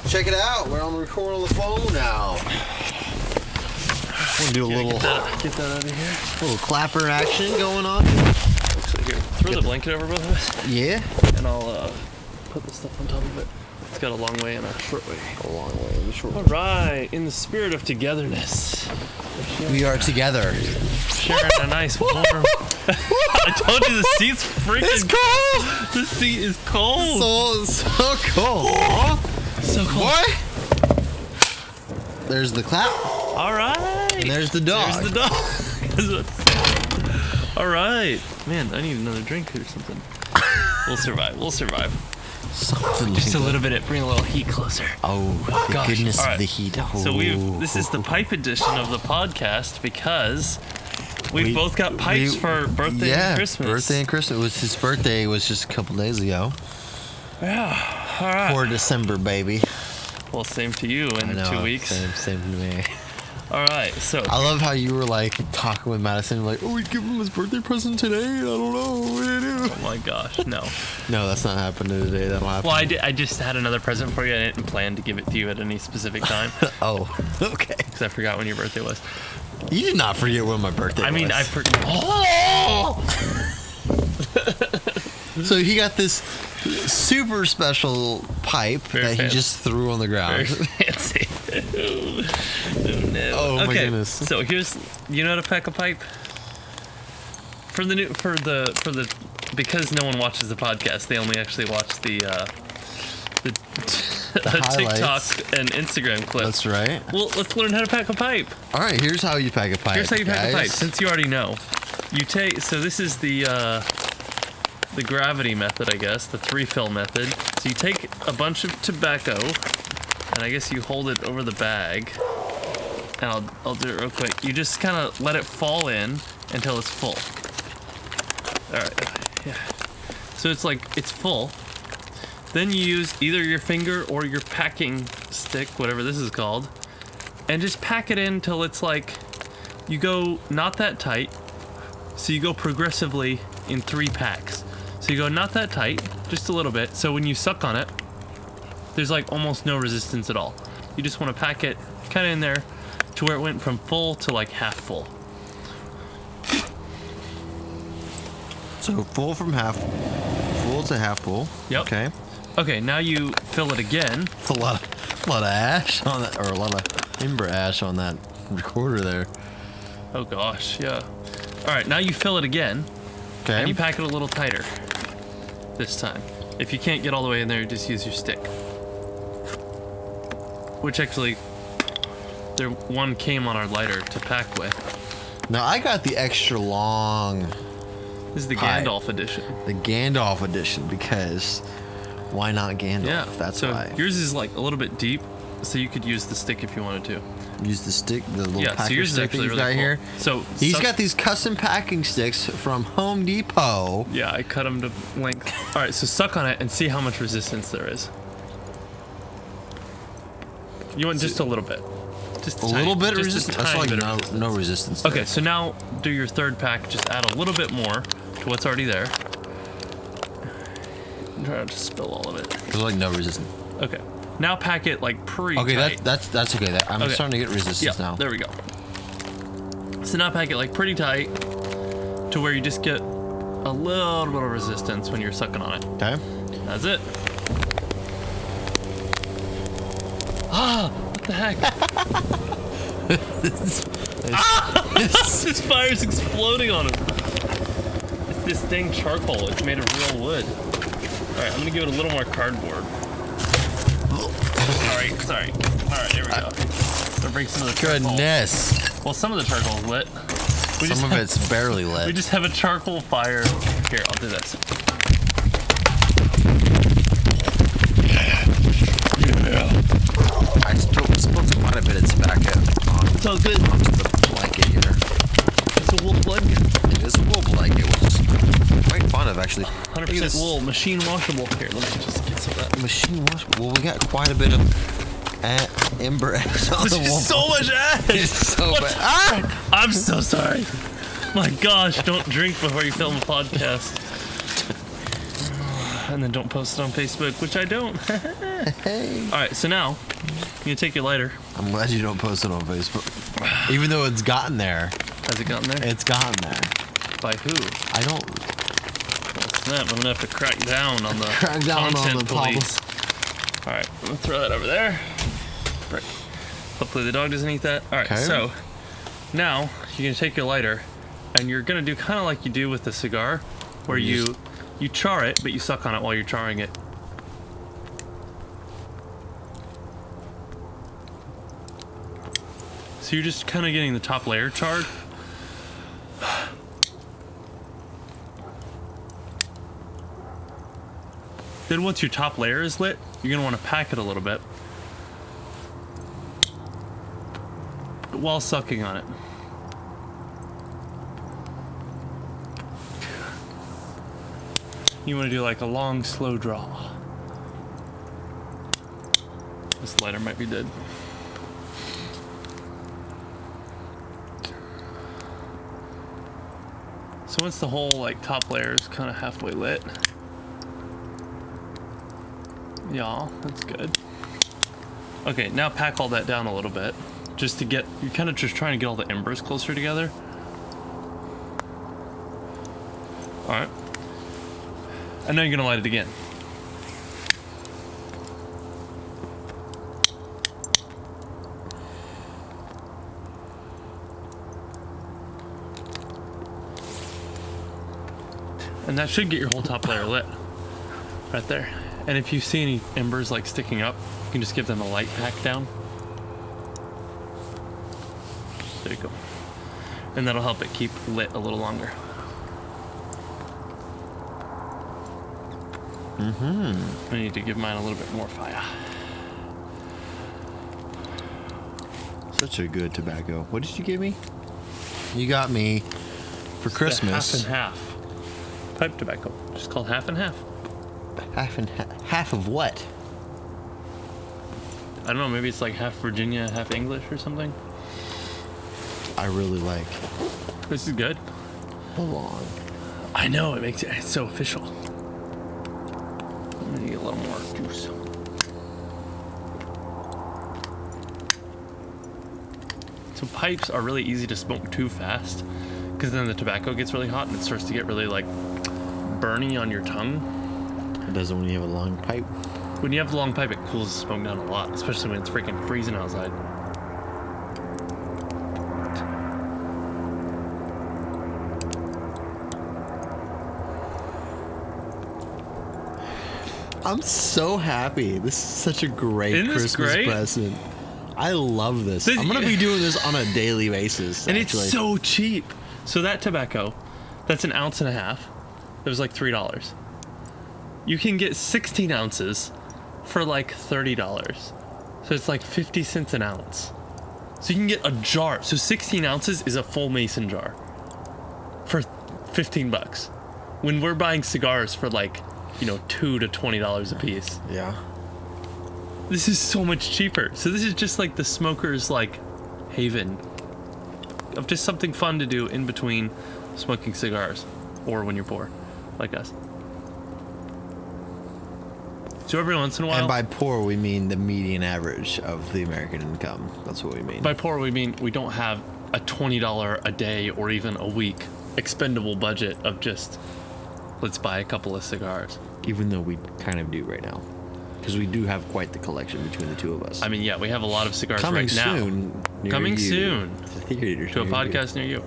Check it out. We're on the record on the phone now. We'll do a little... Get that out of here. Little clapper action going on. So here, throw the blanket over both of us. Yeah. And I'll put the stuff on top of it. It's got a long way and a short way. A long way and a short way. All right. In the spirit of togetherness. We are together. Sharing a nice warm... I told you the seat's freaking... It's cold! The seat is cold. So cold. So cold. Boy! There's the clap. All right. And there's the dog. There's the dog. All right. Man, I need another drink or something. We'll survive. We'll survive. Something Just a little bit. Bring a little heat closer. Oh, the gosh. goodness All right. of the heat. Oh. So this is the pipe edition of the podcast because we've both got pipes for birthday and Christmas. Birthday and Christmas. It was his birthday was just a couple days ago. Yeah. All right. For December, baby. Well, same to you in 2 weeks. Same to me. All right. So I love how you were like talking with Madison, like, "Oh, we give him his birthday present today. I don't know what to do." Oh my gosh, no. No, that's not happening today. That'll happen. Well, I just had another present for you. I didn't plan to give it to you at any specific time. Oh, okay. Because I forgot when your birthday was. You did not forget when my birthday was. I mean, I forgot. Oh! So he got this super special pipe that he just threw on the ground. Very fancy. Oh, no. Oh my goodness. So here's, you know how to pack a pipe? Because no one watches the podcast, they only actually watch the TikTok and Instagram clips. That's right. Well, let's learn how to pack a pipe. All right, here's how you pack a pipe. Here's how you pack a guys. pipe. Since you already know, so this is the gravity method, I guess, the 3-fill method. So you take a bunch of tobacco, and I guess you hold it over the bag. And I'll do it real quick. You just kind of let it fall in until it's full. All right. Yeah. So it's full. Then you use either your finger or your packing stick, whatever this is called, and just pack it in till it's like, you go not that tight. So you go progressively in 3 packs. So you go not that tight, just a little bit. So when you suck on it, there's like almost no resistance at all. You just want to pack it kind of in there to where it went from full to like half full. So full to half full. Yep. Okay. Okay, now you fill it again. It's a lot of ash on that, or a lot of ember ash on that recorder there. Oh gosh, yeah. All right, now you fill it again. Okay. And you pack it a little tighter this time. If you can't get all the way in there, just use your stick. Which actually, one came on our lighter to pack with. Now I got the extra long. This is the pipe. Gandalf edition. The Gandalf edition, because why not Gandalf? Yeah, That's so why. yours is like a little bit deep, so you could use the stick if you wanted to. Use the stick, the little Yeah, so packer yours is stick that actually you've really got cool. here. So He's got these custom packing sticks from Home Depot. Yeah, I cut them to length. All right, so suck on it and see how much resistance there is. You want just a little bit. Just A little bit of just a resistance? That's tiny like bit of resistance. no resistance there. Okay, so now do your 3rd pack. Just add a little bit more to what's already there. Try not to spill all of it. There's like no resistance. Okay, now pack it like pretty Okay, tight. that's okay. I'm Okay. starting to get resistance now. There we go. So now pack it like pretty tight to where you just get a little bit of resistance when you're sucking on it. Okay. That's it. Ah, what the heck? This fire's exploding on him. It's this dang charcoal. It's made of real wood. All right, I'm gonna give it a little more cardboard. Sorry. All right, there we go. So bring some of the charcoal. Goodness. Well, some of the charcoal's lit. Some of it's barely lit. We just have a charcoal fire. Here, I'll do this. Yeah. I spilled quite a bit of tobacco So good. onto the blanket here. It's a wool blanket. It is a wool blanket, which is quite fun of actually. 100% wool, machine washable. Here, let me just get some of that. Machine wash. Well, we got quite a bit of ember ash on the wall. So much ash. It's so bad. Ah! I'm so sorry. My gosh, don't drink before you film a podcast. and then don't post it on Facebook, which I don't. Hey. All right, so now you're gonna take your lighter. I'm glad you don't post it on Facebook. Even though it's gotten there. Has it gotten there? It's gotten there. By who? I don't. Well, snap! I'm gonna have to crack down on the content police. All right, I'm gonna throw that over there. Right. Hopefully the dog doesn't eat that. All right, so now you're gonna take your lighter, and you're gonna do kind of like you do with the cigar, where you char it, but you suck on it while you're charring it. So you're just kind of getting the top layer charred. Then once your top layer is lit, you're gonna want to pack it a little bit while sucking on it. You want to do like a long, slow draw. This lighter might be dead. So once the whole like top layer is kind of halfway lit, yeah, that's good. Okay, now pack all that down a little bit, just to get, you're kind of just trying to get all the embers closer together. All right. And now you're gonna light it again. And that should get your whole top layer lit right there. And if you see any embers like sticking up, you can just give them a light pack down. There you go. And that'll help it keep lit a little longer. I need to give mine a little bit more fire. Such a good tobacco. What did you give me? You got me for Christmas. Half and half. Pipe tobacco. Just called half and half. Half of what? I don't know, maybe it's like half Virginia, half English or something. I really like. This is good. Hold on. I know, it's so official. I'm gonna get a little more juice. So pipes are really easy to smoke too fast, because then the tobacco gets really hot and it starts to get really like burny on your tongue. It doesn't when you have a long pipe. When you have the long pipe, it cools the smoke down a lot, especially when it's freaking freezing outside. I'm so happy. This is such a great Christmas present. I love this. I'm going to be doing this on a daily basis. And actually. It's so cheap. So that tobacco, that's an ounce and a half. It was like $3. You can get 16 ounces for like $30. So it's like 50 cents an ounce. So you can get a jar. So 16 ounces is a full mason jar for 15 bucks. When we're buying cigars for like, you know, $2 to $20 a piece. Yeah. This is so much cheaper. So this is just like the smoker's like haven of just something fun to do in between smoking cigars or when you're poor, like us. So every once in a while. And by poor, we mean the median average of the American income. That's what we mean. By poor, we mean we don't have a $20 a day or even a week expendable budget of just, let's buy a couple of cigars. Even though we kind of do right now. Because we do have quite the collection between the two of us. I mean, yeah, we have a lot of cigars Coming right now. soon. Coming soon. To a podcast near you.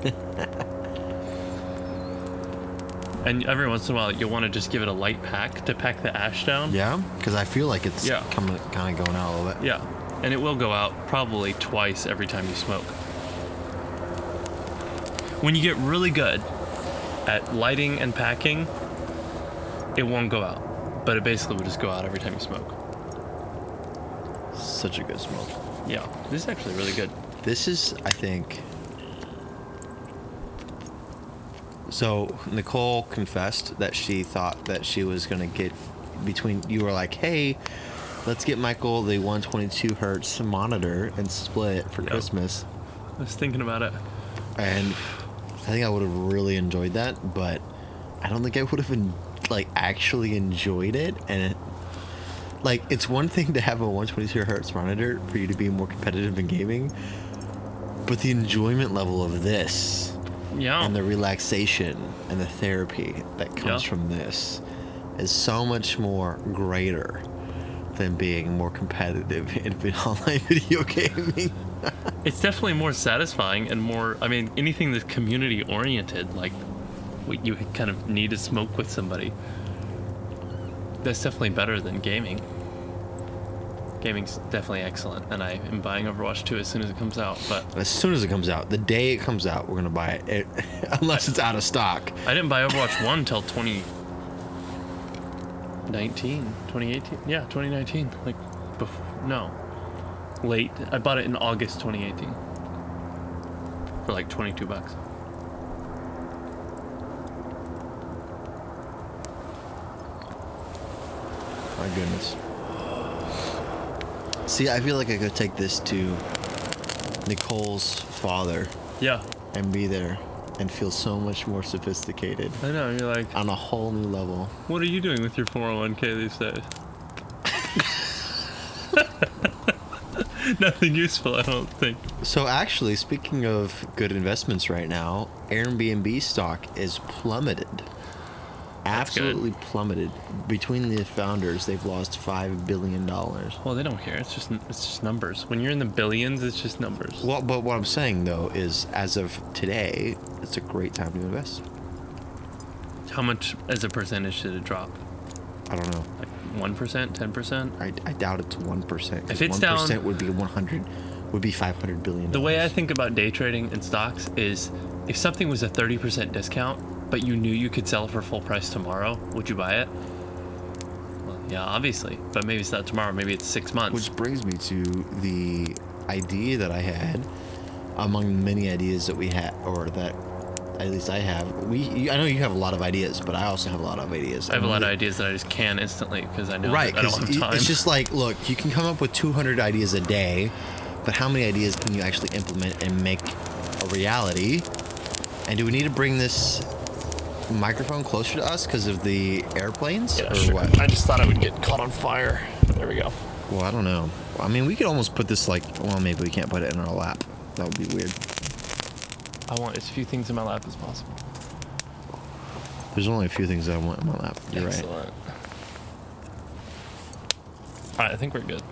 And every once in a while, you'll want to just give it a light pack to pack the ash down. Yeah, because I feel like it's kind of going out a little bit. Yeah, and it will go out probably twice every time you smoke. When you get really good at lighting and packing, it won't go out, but it basically will just go out every time you smoke. Such a good smoke. Yeah, this is actually really good. This is, I think... So, Nicole confessed that she thought that she was going to get between... You were like, hey, let's get Michael the 122 hertz monitor and split it for Christmas. I was thinking about it. And I think I would have really enjoyed that, but I don't think I would have like actually enjoyed it, and like it's one thing to have a 122 hertz monitor for you to be more competitive in gaming, but the enjoyment level of this, Yeah. and the relaxation and the therapy that comes from this is so much more greater than being more competitive in online video gaming. It's definitely more satisfying and more, I mean, anything that's community oriented, like what you kind of need to smoke with somebody, that's definitely better than gaming. Gaming's definitely excellent, and I am buying Overwatch 2 as soon as it comes out, but As soon as it comes out, the day it comes out, we're gonna buy it, unless it's out of stock. I didn't buy Overwatch 1 until 2018. Yeah, 2019. Like, before, no. Late. I bought it in August 2018 for like $22. My goodness. See, I feel like I could take this to Nicole's father Yeah, and be there and feel so much more sophisticated I know. You're like, on a whole new level. what are you doing with your 401k these days? Nothing useful, I don't think. So actually, speaking of good investments right now, Airbnb stock is plummeted. Absolutely plummeted. Between the founders, they've lost $5 billion. Well, they don't care. It's just numbers. When you're in the billions, it's just numbers. Well, but what I'm saying though is, as of today, it's a great time to invest. How much as a percentage did it drop? I don't know. Like 1%, 10%? I doubt it's 1%. If it's 1% down, would be 100, would be $500 billion. the way I think about day trading in stocks is, if something was a 30% discount, but you knew you could sell it for full price tomorrow, would you buy it? Well, yeah, obviously. But maybe it's not tomorrow. Maybe it's 6 months. Which brings me to the idea that I had, among many ideas that we had, or that at least I have. I know you have a lot of ideas, but I also have a lot of ideas. I have a lot of ideas that I just can instantly because I know Right, that I don't have time. it's just like, look, you can come up with 200 ideas a day, but how many ideas can you actually implement and make a reality? And do we need to bring this microphone closer to us because of the airplanes, Yeah, or sure. what? I just thought I would get caught on fire. There we go. Well, I don't know. I mean, we could almost put this like, well, maybe we can't put it in our lap. That would be weird. I want as few things in my lap as possible. There's only a few things I want in my lap. You're right. Excellent. All right, I think we're good.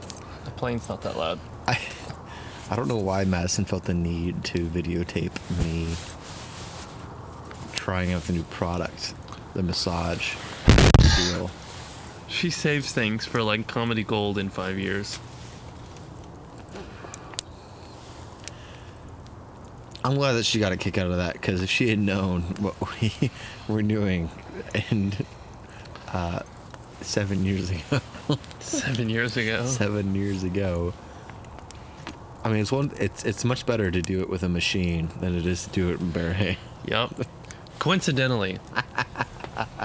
The plane's not that loud. I don't know why Madison felt the need to videotape me trying out the new product, the massage deal. She saves things for like comedy gold in 5 years. I'm glad that she got a kick out of that, because if she had known what we were doing and 7 years ago 7 years ago. 7 years ago, I mean, it's much better to do it with a machine than it is to do it in bare hand. Yep. Coincidentally,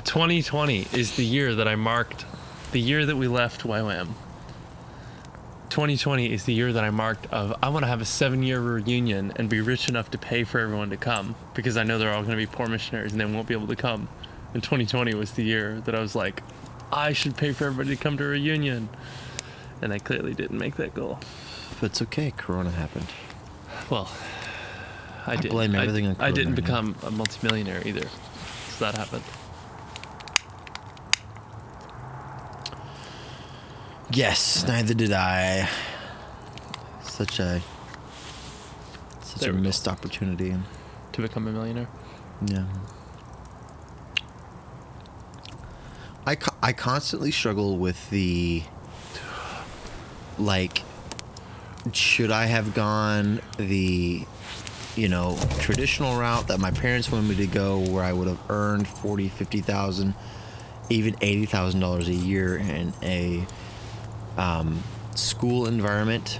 2020 is the year that I marked, the year that we left YWAM. 2020 is the year that I marked of, I want to have a 7-year reunion and be rich enough to pay for everyone to come, because I know they're all going to be poor missionaries and they won't be able to come. And 2020 was the year that I was like, I should pay for everybody to come to a reunion. And I clearly didn't make that goal. But it's okay, Corona happened. Well, I did. blame everything on I didn't Corona. become a multimillionaire either. So that happened. Yes, neither did I. Such a There we go. missed opportunity. To become a millionaire. Yeah. I constantly struggle with the, like, should I have gone the, traditional route that my parents wanted me to go, where I would have earned $40,000, $50,000, even $80,000 a year in a school environment,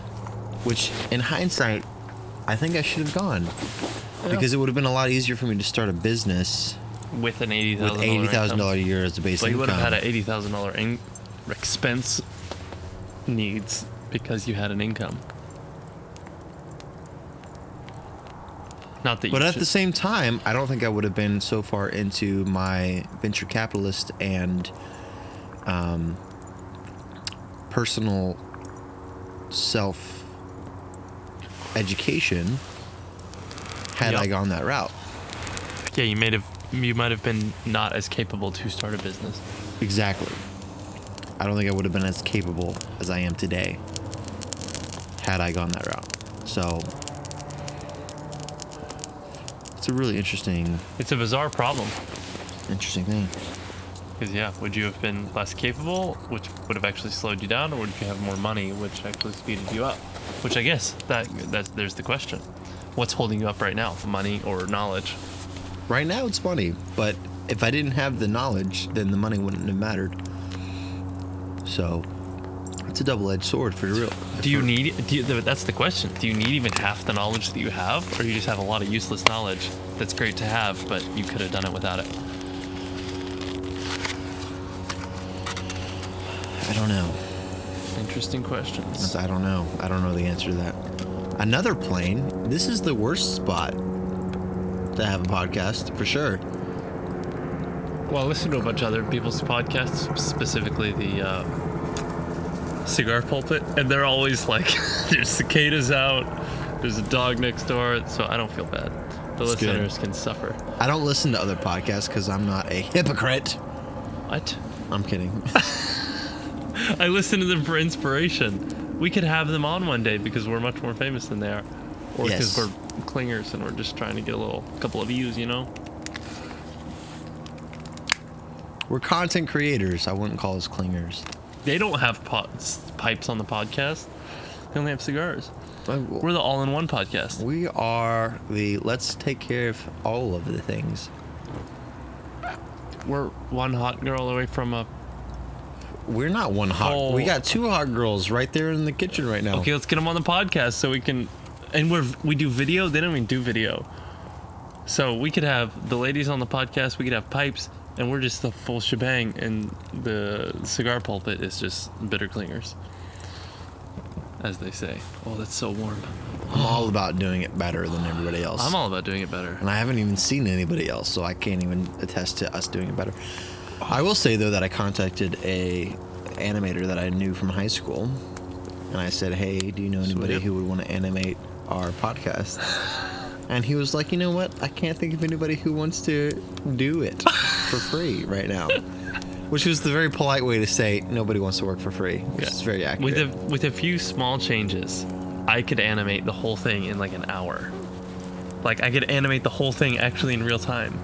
which in hindsight, I think I should have gone, because it would have been a lot easier for me to start a business With an $80,000 with $80,000 a year as the base But you income. would have had an $80,000 expense needs because you had an income. Not that you But at should- the same time, I don't think I would have been so far into my venture capitalist and personal self education had Yep. I gone that route. Yeah, you might have been not as capable to start a business. Exactly. I don't think I would have been as capable as I am today had I gone that route. So it's a really interesting It's a bizarre problem. thing. Because, yeah, would you have been less capable, which would have actually slowed you down, or would you have more money, which actually speeded you up? Which I guess there's the question. What's holding you up right now, money or knowledge? Right now it's money, but if I didn't have the knowledge, then the money wouldn't have mattered. So it's a double-edged sword for real. That's the question. Do you need even half the knowledge that you have, or you just have a lot of useless knowledge that's great to have, but you could have done it without it? I don't know. Interesting questions. I don't know. I don't know the answer to that. Another plane. This is the worst spot to have a podcast, for sure. Well, I listen to a bunch of other people's podcasts, specifically the Cigar Pulpit, and they're always like, there's cicadas out, there's a dog next door, so I don't feel bad. The It's good. listeners can suffer. I don't listen to other podcasts because I'm not a hypocrite. What? I'm kidding. I listen to them for inspiration. We could have them on one day because we're much more famous than they are. Or because Yes. we're clingers and we're just trying to get a couple of views, you know? We're content creators. I wouldn't call us clingers. They don't have pipes on the podcast. They only have cigars. We're the all-in-one podcast. We are the let's take care of all of the things. We're one hot girl away from a... We're not one hot. Oh. We got two hot girls right there in the kitchen right now. Okay, let's get them on the podcast so we can... And we do video. They don't even do video. So we could have the ladies on the podcast. We could have pipes. And we're just the full shebang. And the Cigar Pulpit is just bitter clingers. As they say. Oh, that's so warm. I'm all about doing it better than everybody else. I'm all about doing it better. And I haven't even seen anybody else, so I can't even attest to us doing it better. I will say, though, that I contacted a animator that I knew from high school. And I said, hey, do you know anybody Sweet. who would want to animate our podcast? And he was like, you know what? I can't think of anybody who wants to do it for free right now. Which was the very polite way to say nobody wants to work for free, which is very accurate. With a few small changes, I could animate the whole thing in like an hour. Like, I could animate the whole thing actually in real time.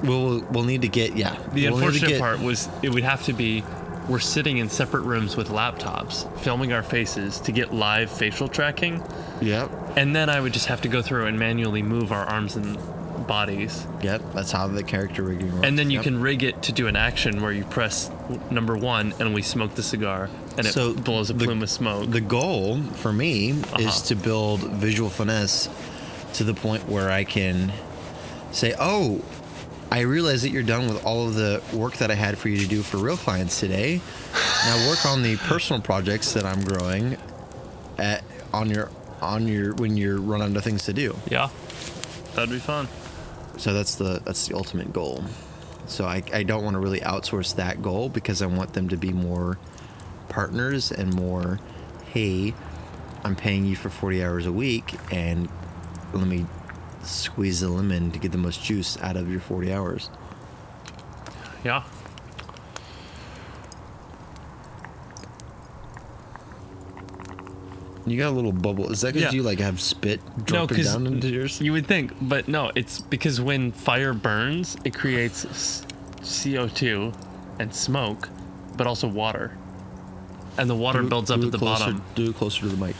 We'll need to get, The we'll need to unfortunate get- part was it would have to be we're sitting in separate rooms with laptops, filming our faces to get live facial tracking, Yep, and then I would just have to go through and manually move our arms and bodies. yep. That's how the character rigging works. And then you Yep. can rig it to do an action where you press number 1 and we smoke the cigar and it So blows a the- plume of smoke. The goal for me is Uh-huh. to build visual finesse to the point where I can say, oh, I realize that you're done with all of the work that I had for you to do for real clients today. Now work on the personal projects that I'm growing on your when you're run out of things to do. Yeah, that'd be fun. So that's the ultimate goal. So I don't want to really outsource that goal because I want them to be more partners and more, hey, I'm paying you for 40 hours a week and let me squeeze the lemon to get the most juice out of your 40 hours. Yeah. You got a little bubble. Is that because Yeah. you like have spit No, dropping because down into yours? you would think, but no, it's because when fire burns, it creates CO2 and smoke, but also water. And the water builds up at the bottom. Do it closer to the mic.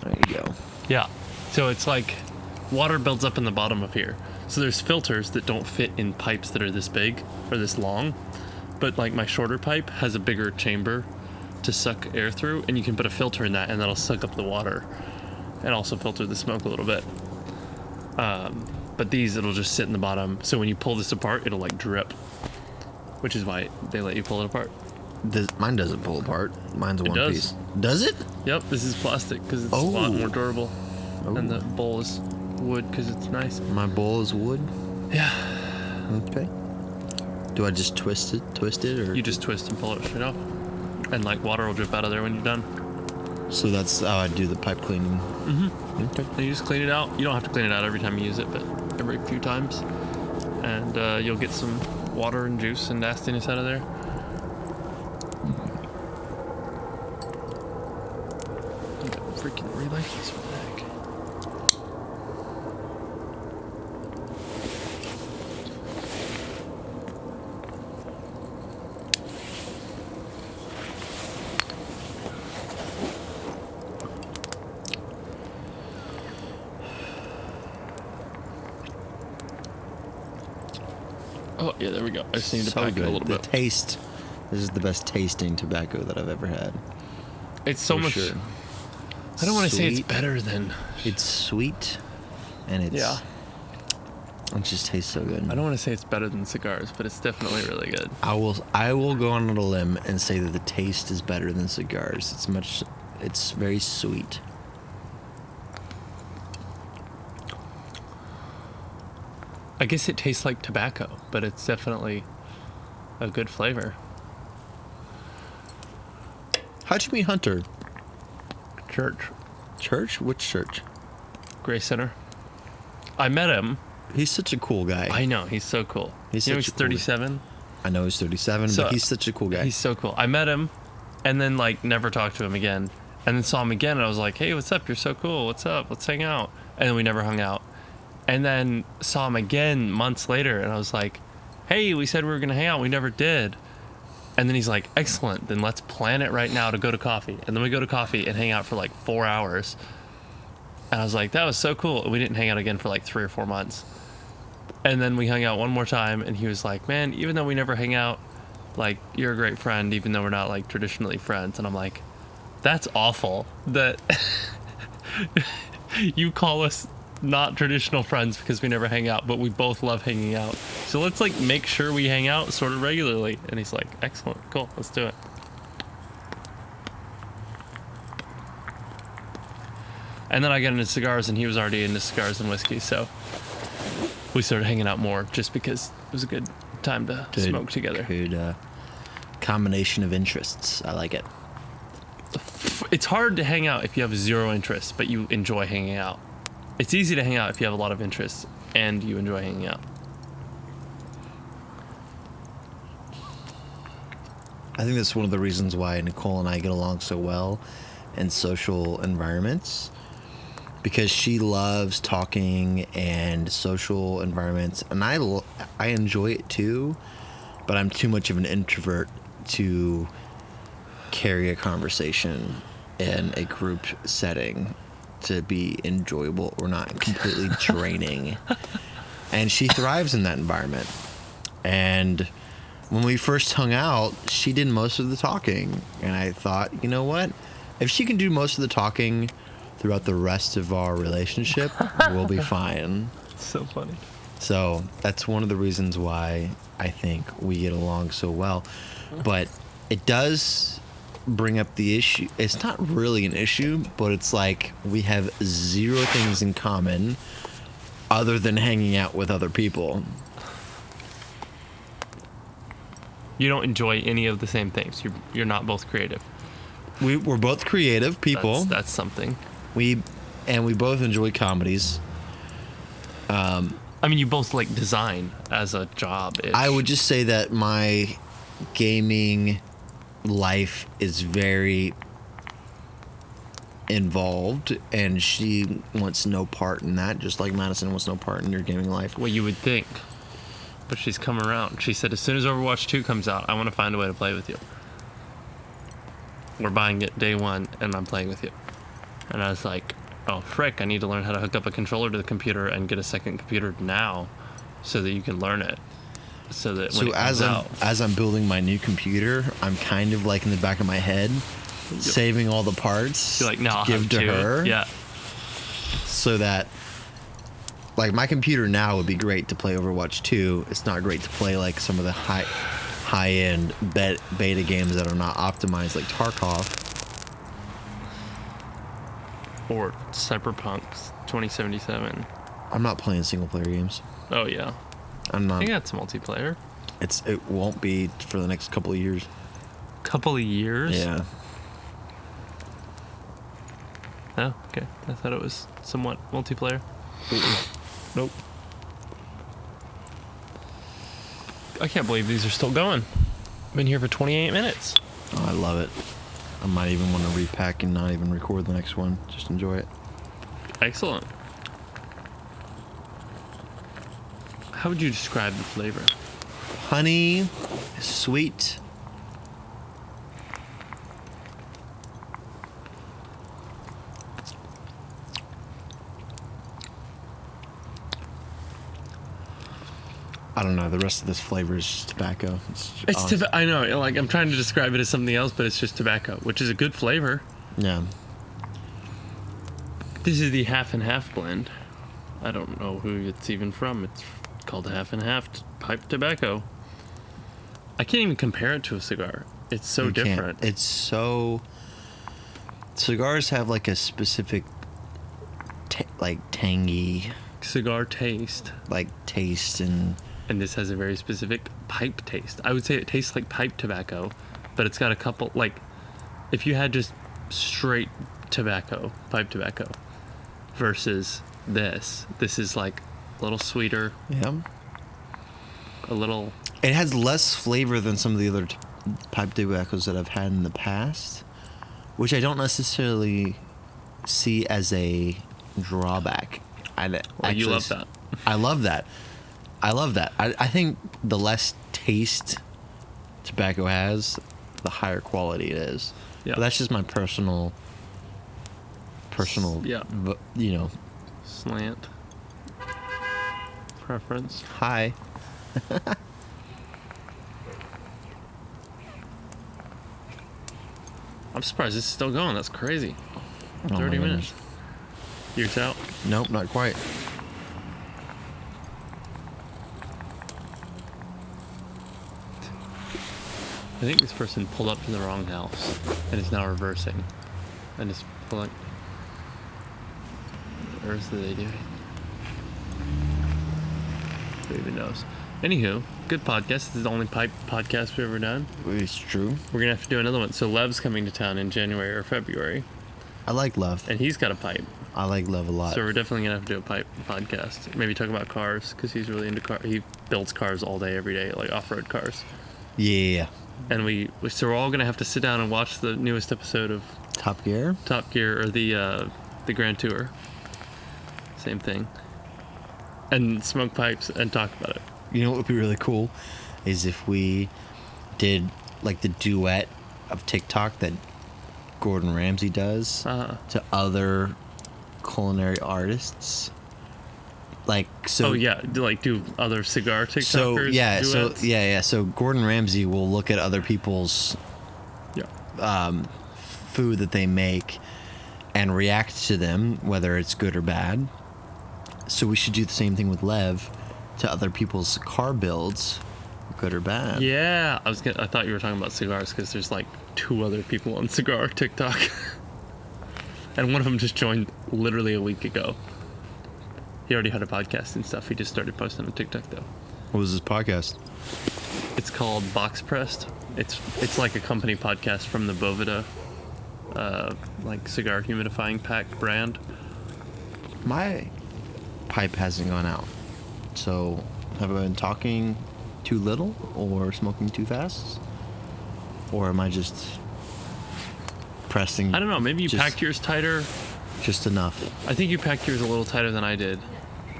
There you go. Yeah. So it's like water builds up in the bottom of here. So there's filters that don't fit in pipes that are this big or this long. But like my shorter pipe has a bigger chamber to suck air through, and you can put a filter in that and that'll suck up the water and also filter the smoke a little bit. But these, it'll just sit in the bottom. So when you pull this apart, it'll like drip, which is why they let you pull it apart. Mine doesn't pull apart. Mine's a one does. piece. Does it? Yep, this is plastic because it's a lot more durable. And the bowl is wood because it's nice. My bowl is wood? Yeah. Okay. Do I just twist it, or? You just twist and pull it straight off. And like water will drip out of there when you're done. So that's how I do the pipe cleaning. Mm-hmm. Okay. And you just clean it out. You don't have to clean it out every time you use it, but every few times. And you'll get some water and juice and nastiness out of there. Freaking relay. What the heck? Oh, yeah, there we go. I just need to pack it a little bit. The taste. This is the best tasting tobacco that I've ever had. It's so much. Sure. I don't want to say it's better than. It's sweet, and it's. Yeah. It just tastes so good. I don't want to say it's better than cigars, but it's definitely really good. I will go on a limb and say that the taste is better than cigars. It's very sweet. I guess it tastes like tobacco, but it's definitely a good flavor. How'd you meet Hunter? Church. Church? Which church? Grace Center. I met him. He's such a cool guy. I know, he's so cool. He's 37. I know he's 37, so, but he's such a cool guy. He's so cool. I met him and then like never talked to him again. And then saw him again and I was like, hey, what's up? You're so cool. What's up? Let's hang out. And then we never hung out. And then saw him again months later and I was like, hey, we said we were going to hang out. We never did. And then he's like, excellent. Then let's plan it right now to go to coffee. And then we go to coffee and hang out for like 4 hours. And I was like, that was so cool. And we didn't hang out again for like 3 or 4 months. And then we hung out one more time and he was like, man, even though we never hang out, like, you're a great friend, even though we're not like traditionally friends. And I'm like, that's awful that you call us not traditional friends because we never hang out, but we both love hanging out. So let's like make sure we hang out sort of regularly. And he's like, excellent, cool, let's do it. And then I got into cigars and he was already into cigars and whiskey. So we started hanging out more just because it was a good time to smoke together. Good combination of interests. I like it. It's hard to hang out if you have zero interests, but you enjoy hanging out. It's easy to hang out if you have a lot of interests and you enjoy hanging out. I think that's one of the reasons why Nicole and I get along so well in social environments, because she loves talking and social environments, and I enjoy it too, but I'm too much of an introvert to carry a conversation in a group setting to be enjoyable or not completely draining. And she thrives in that environment. And when we first hung out, she did most of the talking. And I thought, you know what? If she can do most of the talking throughout the rest of our relationship, we'll be fine. So funny. So that's one of the reasons why I think we get along so well. But it does bring up the issue. It's not really an issue, but it's like we have zero things in common other than hanging out with other people. You don't enjoy any of the same things. You're not both creative. We're both creative people. That's something. We both enjoy comedies. I mean, you both like design as a job. I would just say that my gaming life is very involved, and she wants no part in that, just like Madison wants no part in your gaming life. Well, you would think, but she's come around. She said as soon as Overwatch 2 comes out, I want to find a way to play with you. We're buying it day one and I'm playing with you. And I was like, oh frick, I need to learn how to hook up a controller to the computer and get a second computer now so that you can learn it. So that when it comes out. As I'm building my new computer, I'm kind of like in the back of my head, saving all the parts you're like, no, I'll give to her. Yeah. So that, like, my computer now would be great to play Overwatch 2. It's not great to play like some of the high-end beta games that are not optimized like Tarkov. Or Cyberpunk 2077. I'm not playing single-player games. Oh yeah, I'm not. I think that's multiplayer. It won't be for the next couple of years. Couple of years. Yeah. Oh, okay. I thought it was somewhat multiplayer. Nope. I can't believe these are still going. Been here for 28 minutes. Oh, I love it. I might even want to repack and not even record the next one. Just enjoy it. Excellent. How would you describe the flavor? Honey, sweet. I don't know. The rest of this flavor is just tobacco. I know. Like I'm trying to describe it as something else, but it's just tobacco, which is a good flavor. Yeah. This is the half and half blend. I don't know who it's even from. It's called half and half pipe tobacco. I can't even compare it to a cigar. It's so different. It's so. Cigars have like a specific, tangy, cigar taste. like taste and. And this has a very specific pipe taste. I would say it tastes like pipe tobacco, but it's got a couple, like, if you had just straight tobacco, pipe tobacco, versus this is like a little sweeter. Yeah. A little. It has less flavor than some of the other pipe tobaccos that I've had in the past, which I don't necessarily see as a drawback. You love that. I love that. I think the less taste tobacco has, the higher quality it is. Yeah. But that's just my personal, Yeah. Slant. Preference. Hi. I'm surprised this is still going. That's crazy. Oh 30 minutes. Yours out? Nope, not quite. I think this person pulled up to the wrong house and is now reversing and is pulling. Or is they doing? Who even knows? Anywho, good podcast. This is the only pipe podcast we've ever done. It's true. We're gonna have to do another one. So Lev's coming to town in January or February, I like Love. and he's got a pipe. I like Love a lot. So we're definitely gonna have to do a pipe podcast. Maybe talk about cars because he's really into cars. He builds cars all day, every day, like off-road cars. Yeah. And so we're all gonna have to sit down and watch the newest episode of Top Gear? Top Gear or the Grand Tour. Same thing. And smoke pipes and talk about it. You know what would be really cool is if we did like the duet of TikTok that Gordon Ramsay does to other culinary artists. Like so. Oh yeah, do other cigar TikTokers. So Gordon Ramsay will look at other people's food that they make and react to them, whether it's good or bad. So we should do the same thing with Lev to other people's car builds, good or bad. Yeah, I thought you were talking about cigars because there's like 2 other people on cigar TikTok, and one of them just joined literally a week ago. He already had a podcast and stuff. He just started posting on TikTok though. What was this podcast? It's called Box Pressed. It's like a company podcast from the Boveda, like cigar humidifying pack brand. My pipe hasn't gone out. So have I been talking too little or smoking too fast? Or am I just pressing? I don't know. Maybe you packed yours tighter. Just enough. I think you packed yours a little tighter than I did.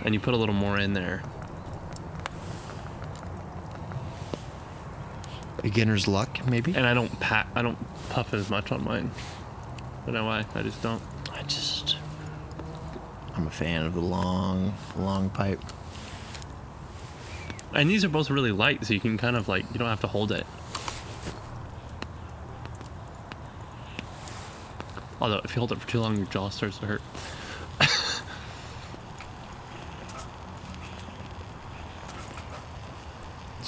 And you put a little more in there. Beginner's luck, maybe? And I don't puff as much on mine. I don't know why. I just don't. I'm a fan of the long pipe. And these are both really light, so you can kind of you don't have to hold it. Although, if you hold it for too long, your jaw starts to hurt.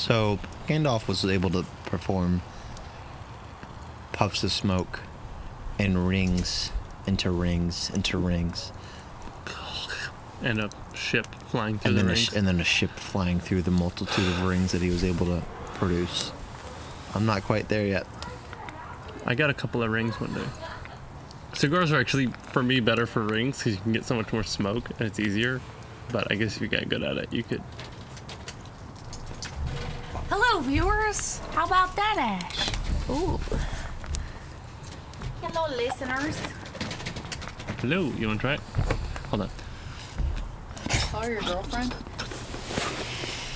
So Gandalf was able to perform puffs of smoke and rings into rings into rings. And a ship flying through And the then, rings. and then a ship flying through the multitude of rings that he was able to produce. I'm not quite there yet. I got a couple of rings one day. Cigars are actually, for me, better for rings because you can get so much more smoke and it's easier. But I guess if you get good at it, you could. Hello, viewers. How about that, Ash? Ooh. Hello, listeners. Hello, you want to try it? Hold on. Oh, your girlfriend?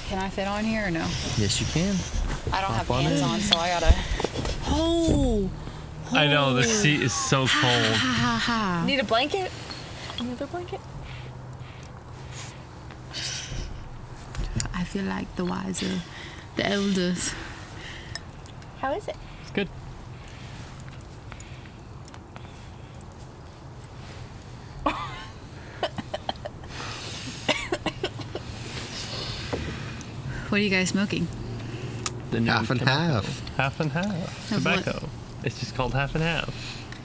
Can I fit on here or no? Yes, you can. I don't have Hop on pants in. on, so I gotta. Oh! I know, the seat is so cold. Ha ha. Need a blanket? Another blanket? I feel like the wiser, the elders. How is it? It's good. What are you guys smoking? The new Half and tobacco. half. Half and half. Of what? Tobacco. It's just called half and half.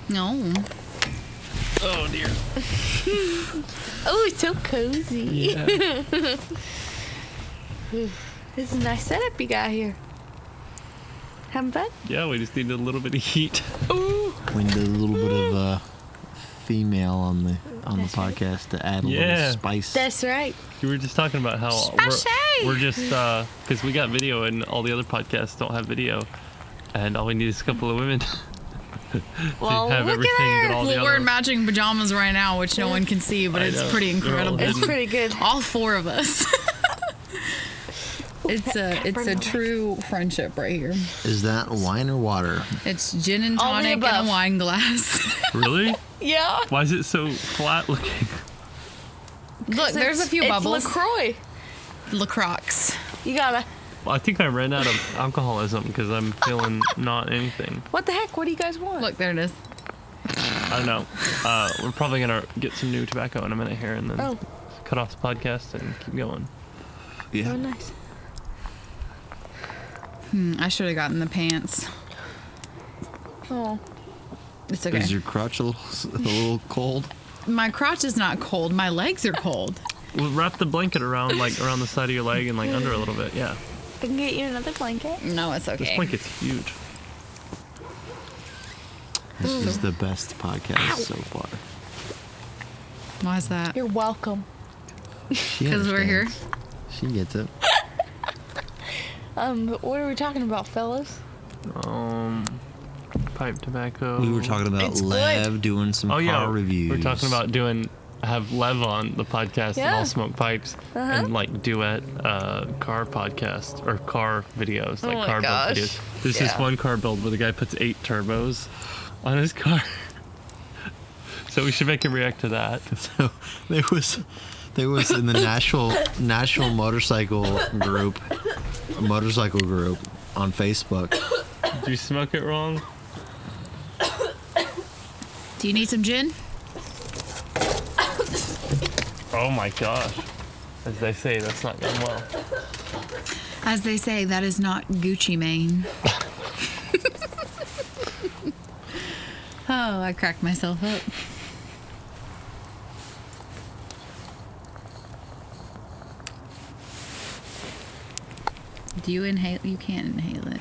No. Oh dear. Oh, it's so cozy. Yeah. This is a nice setup you got here. Having fun? Yeah, we just needed a little bit of heat. Ooh. We need a little bit of female on the That's right. podcast to add a Yeah. little spice. That's right. You were just talking about how Spicy! we're just because we got video and all the other podcasts don't have video, and all we need is a couple of women to Well, have look everything at that her. all the Well, we're in other. matching pajamas right now, which no one can see, but I it's know. pretty They're all incredible. hidden. It's pretty good. All four of us. It's a true friendship right here. Is that wine or water? It's gin and All the tonic in above. a wine glass. Really? Yeah. Why is it so flat looking? Look, there's a few bubbles. It's LaCroix. LaCroix. You gotta. Well, I think I ran out of alcoholism because I'm feeling not anything. What the heck? What do you guys want? Look, there it is. I don't know. We're probably gonna get some new tobacco in a minute here, and then Oh. cut off the podcast and keep going. Yeah. Oh, nice. I should have gotten the pants. Oh. It's okay. Is your crotch a little cold? My crotch is not cold. My legs are cold. We'll wrap the blanket around around the side of your leg and under a little bit. Yeah, I can get you another blanket. No, it's this okay. blanket's huge. This is the best podcast so far. Why is that? You're welcome. Because we're here. She gets it. What are we talking about, fellas? Pipe tobacco. We were talking about It's good. Lev doing some car reviews. We're talking about have Lev on the podcast and Yeah. all smoke pipes and like duet car podcast or car videos, like my car gosh. build videos. There's this Yeah. one car build where the guy puts 8 turbos on his car. So we should make him react to that. So there was in the national motorcycle group on Facebook. Did you smoke it wrong? Do you need some gin? Oh my gosh. As they say, that's not going well. As they say, that is not Gucci Mane. Oh, I cracked myself up. Do you inhale? You can't inhale it.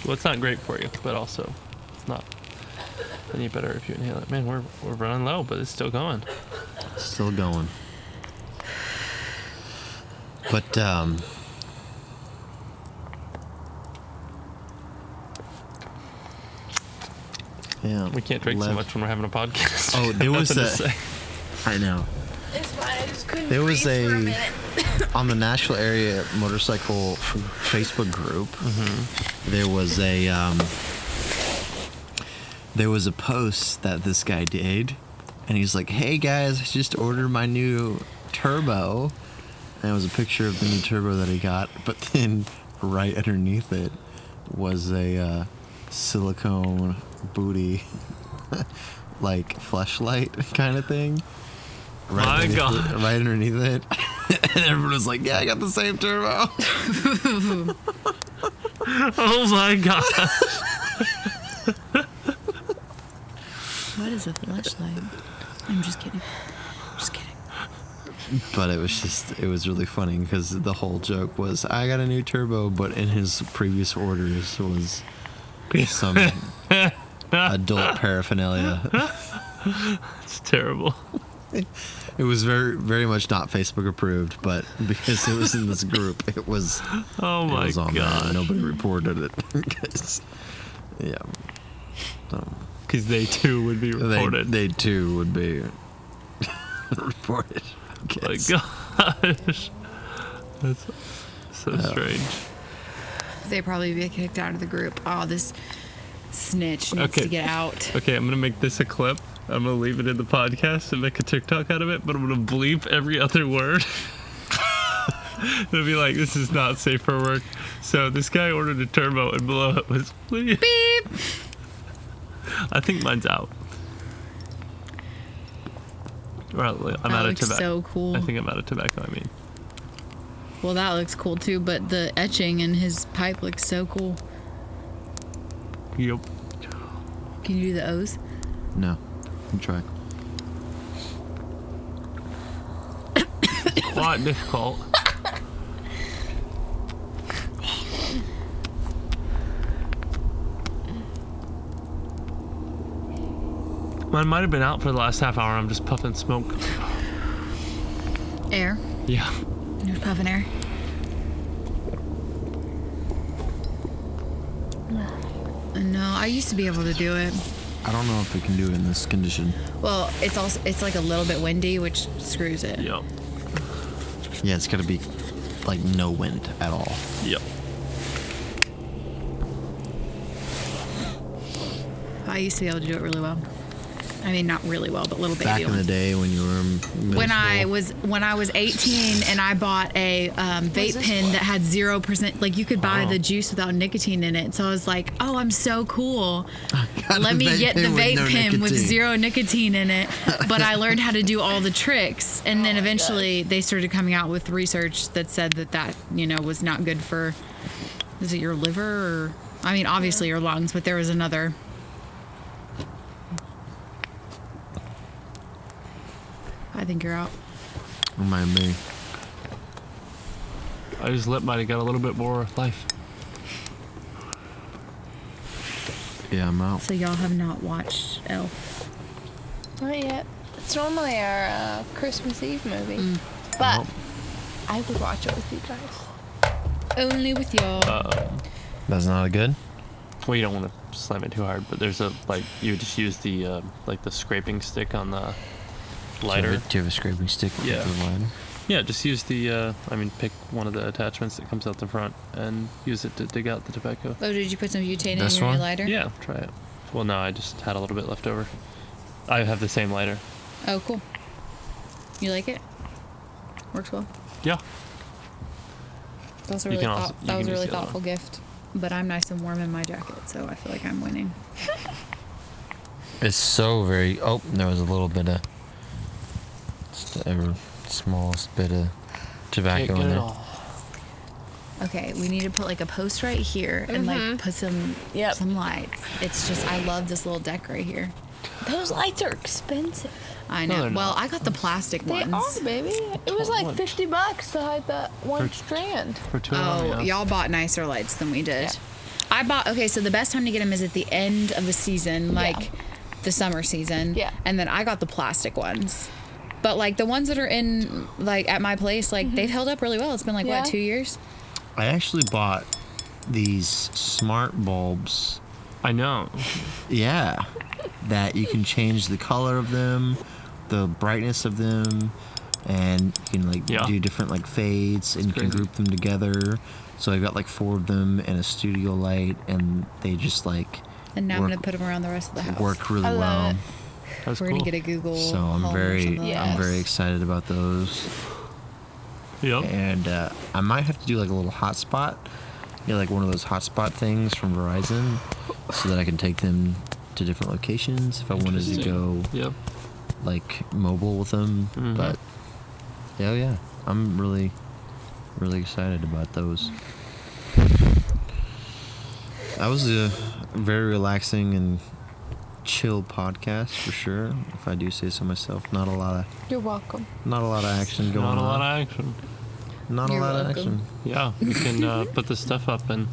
Well, it's not great for you, but also it's not any better if you inhale it. Man, we're running low, but it's still going. Still going. But yeah. We can't drink so Lev- much when we're having a podcast. Oh, there was Nothing to a. say. I know. It's fine. I just couldn't There was breathe for a- minute. On the Nashville area motorcycle Facebook group, there was a post that this guy did, and he's like, "Hey guys, I just ordered my new turbo," and it was a picture of the new turbo that he got. But then right underneath it was a silicone booty, like fleshlight kind of thing. My underneath God. right underneath it. And everyone was like, yeah, I got the same turbo. Oh my god. What is a flashlight? I'm just kidding. But it was really funny because the whole joke was, I got a new turbo, but in his previous orders was some adult paraphernalia. It's terrible. It was very, very much not Facebook approved, but because it was in this group, it was. Oh it my was on there. god. Nobody reported it. 'Cause, yeah. Because they too would be reported. They too would be reported. Oh my gosh. That's so strange. They probably get kicked out of the group. Oh, this snitch needs to get out. Okay, I'm going to make this a clip. I'm going to leave it in the podcast and make a TikTok out of it, but I'm going to bleep every other word. It'll be like, this is not safe for work. So this guy ordered a turbo and below it was beep. I think mine's out. Well, I'm out of looks tobacco. so cool. I think I'm out of tobacco, I mean. Well, that looks cool too, but the etching in his pipe looks so cool. Yep. Can you do the O's? No. You try. Quite difficult. Mine might have been out for the last half hour. I'm just puffing smoke. Air. Yeah. You're puffing air. No, I used to be able to do it. I don't know if we can do it in this condition. Well, it's like a little bit windy, which screws it. Yep. Yeah, it's gotta be like no wind at all. Yep. I used to be able to do it really well. I mean, not really well, but little baby. Back in the day when you were in middle when I was 18 and I bought a vape pen that had 0%, like you could buy the juice without nicotine in it. So I was like, oh, I'm so cool. Let me get the vape pen with zero nicotine in it. But I learned how to do all the tricks, and then eventually they started coming out with research that said that was not good for, is it your liver or, I mean, obviously your lungs, but there was another. I think you're out. Remind me. His lip might have got a little bit more life. Yeah, I'm out. So y'all have not watched Elf? Not yet. It's normally our Christmas Eve movie. But I would watch it with you guys. Only with y'all. That's not good. Well, you don't want to slam it too hard, but there's you would just use the the scraping stick on the lighter. Do you have a scraping stick with Yeah. the lighter? Yeah, just use pick one of the attachments that comes out the front and use it to dig out the tobacco. Oh, did you put some butane This in your one? lighter? Yeah, try it. Well, no, I just had a little bit left over. I have the same lighter. Oh, cool. You like it? Works well. Yeah. That was a You really, can also- you that was can a use really the other thoughtful gift. But I'm nice and warm in my jacket, so I feel like I'm winning. It's so very. Oh, there was a little bit of. Just the ever smallest bit of tobacco in there. Okay, we need to put like a post right here and like put some lights. It's just I love this little deck right here. Those lights are expensive. I No, know. they're Well, not. I got the plastic They ones. are, baby. It was like much? $50 to hide that one strand. For two Oh, y'all bought nicer lights than we did. Yeah. I bought, okay, so the best time to get them is at the end of the season, like the summer season. Yeah. And then I got the plastic ones. But like the ones that are in, like at my place, like they've held up really well. It's been like, Yeah. what, 2 years? I actually bought these smart bulbs. I know. Yeah, that you can change the color of them, the brightness of them, and you can like Yeah. do different like fades, and you can crazy. group them together. So I got like 4 of them and a studio light, and they just like And now I'm work, going to put them around the rest of the house. work really I love well. it. That's We're cool. going to get a Google So Home or something. Yeah. I'm Yes. very excited about those. Yep. And I might have to do like a little hotspot, like one of those hotspot things from Verizon, so that I can take them to different locations if I wanted to Interesting. go Yep. like mobile with them. Mhm. But yeah, I'm really, really excited about those. That was a very relaxing and chill podcast for sure, if I do say so myself. Not a lot You're welcome. of action going on. Not a lot of action. Not You're a lot of welcome. action. Yeah, we can put the stuff up and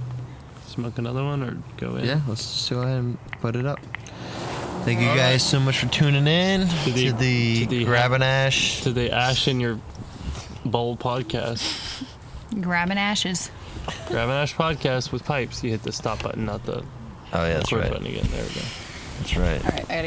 smoke another one or go in. Yeah, let's just go ahead and put it up. Thank you guys so much for tuning in to the Grabin Ash. To the Ash in Your Bowl podcast. Grabbing ashes. Grab an Ash podcast with pipes. You hit the stop button, not the Oh yeah, that's record right. button again. There we go. That's right. All right, I gotta